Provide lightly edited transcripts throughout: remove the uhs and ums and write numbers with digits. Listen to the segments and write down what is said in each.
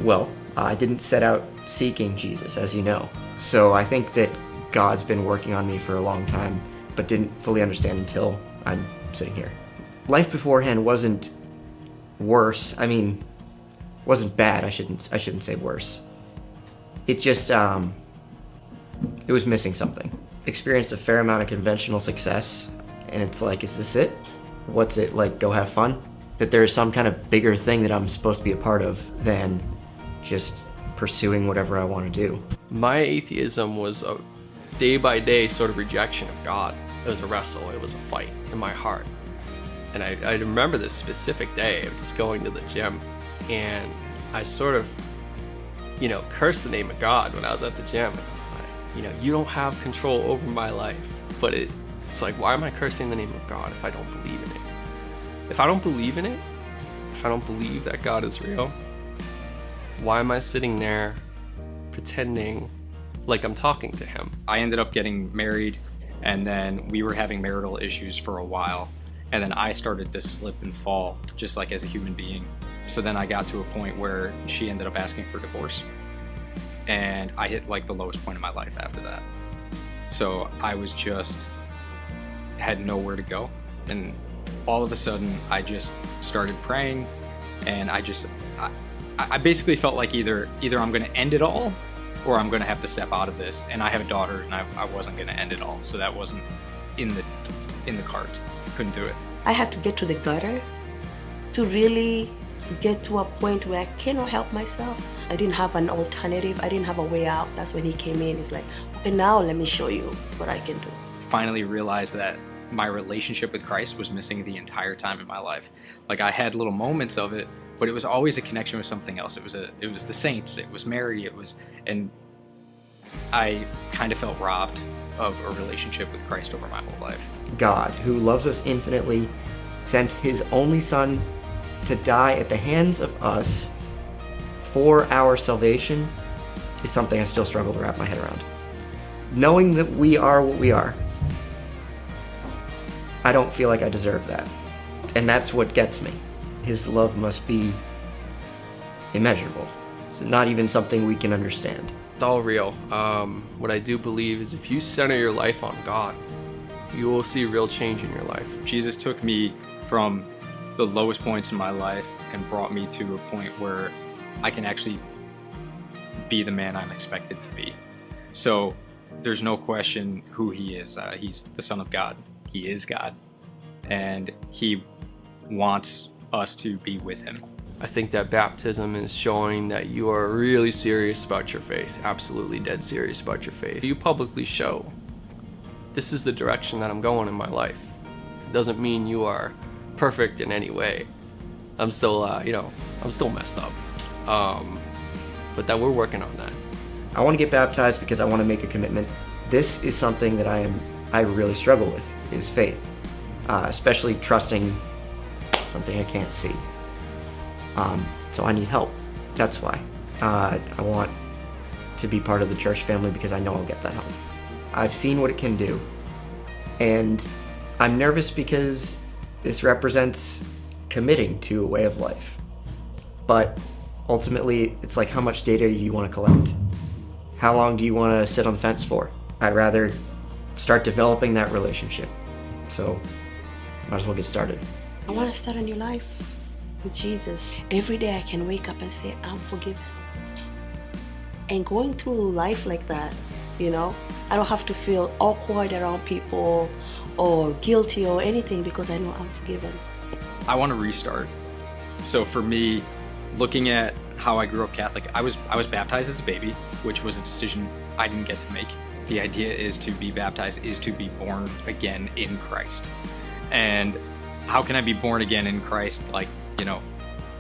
well. I didn't set out seeking Jesus, as you know. So I think that God's been working on me for a long time, but didn't fully understand until I'm sitting here. Life beforehand wasn't worse. I mean, wasn't bad. I shouldn't say worse. It just, it was missing something. Experienced a fair amount of conventional success, and it's like, is this it? What's it like? Go have fun? That there's some kind of bigger thing that I'm supposed to be a part of than just pursuing whatever I want to do. My atheism was a day-by-day sort of rejection of God. It was a wrestle, it was a fight in my heart. And I remember this specific day of just going to the gym, and I sort of, cursed the name of God when I was at the gym. And I was like, you don't have control over my life. But it's like, why am I cursing the name of God if I don't believe in it? If I don't believe in it, if I don't believe that God is real, why am I sitting there pretending like I'm talking to him? I ended up getting married, and then we were having marital issues for a while, and then I started to slip and fall just like as a human being. So then I got to a point where she ended up asking for divorce, and I hit like the lowest point of my life after that. So I was just had nowhere to go, and all of a sudden I just started praying, and I basically felt like either I'm going to end it all, or I'm going to have to step out of this. And I have a daughter, and I wasn't going to end it all, so that wasn't in the cards. Couldn't do it. I had to get to the gutter to really get to a point where I cannot help myself. I didn't have an alternative. I didn't have a way out. That's when he came in. He's like, okay, now let me show you what I can do. Finally realized that my relationship with Christ was missing the entire time in my life. Like, I had little moments of it, but it was always a connection with something else. It was the saints, it was Mary, and I kind of felt robbed of a relationship with Christ over my whole life. God, who loves us infinitely, sent his only son to die at the hands of us for our salvation, is something I still struggle to wrap my head around. Knowing that we are what we are, I don't feel like I deserve that. And that's what gets me. His love must be immeasurable. It's not even something we can understand. It's all real. What I do believe is if you center your life on God, you will see real change in your life. Jesus took me from the lowest points in my life and brought me to a point where I can actually be the man I'm expected to be. So there's no question who he is. He's the Son of God. He is God. And he wants us to be with him. I think that baptism is showing that you are really serious about your faith, absolutely dead serious about your faith. You publicly show, this is the direction that I'm going in my life. It doesn't mean you are perfect in any way. I'm still, I'm still messed up. But that we're working on that. I want to get baptized because I want to make a commitment. This is something that I really struggle with, is faith. Especially trusting something I can't see. So I need help. That's why. I want to be part of the church family because I know I'll get that help. I've seen what it can do. And I'm nervous because this represents committing to a way of life. But ultimately, it's like, how much data do you want to collect? How long do you want to sit on the fence for? I'd rather start developing that relationship. So might as well get started. I want to start a new life with Jesus. Every day I can wake up and say, I'm forgiven. And going through life like that, I don't have to feel awkward around people or guilty or anything because I know I'm forgiven. I want to restart. So for me, looking at how I grew up Catholic, I was baptized as a baby, which was a decision I didn't get to make. The idea is to be baptized is to be born again in Christ. And how can I be born again in Christ,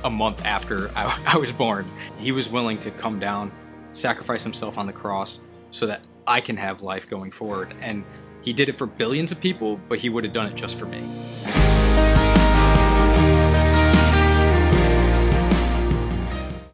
a month after I was born? He was willing to come down, sacrifice himself on the cross so that I can have life going forward. And he did it for billions of people, but he would have done it just for me.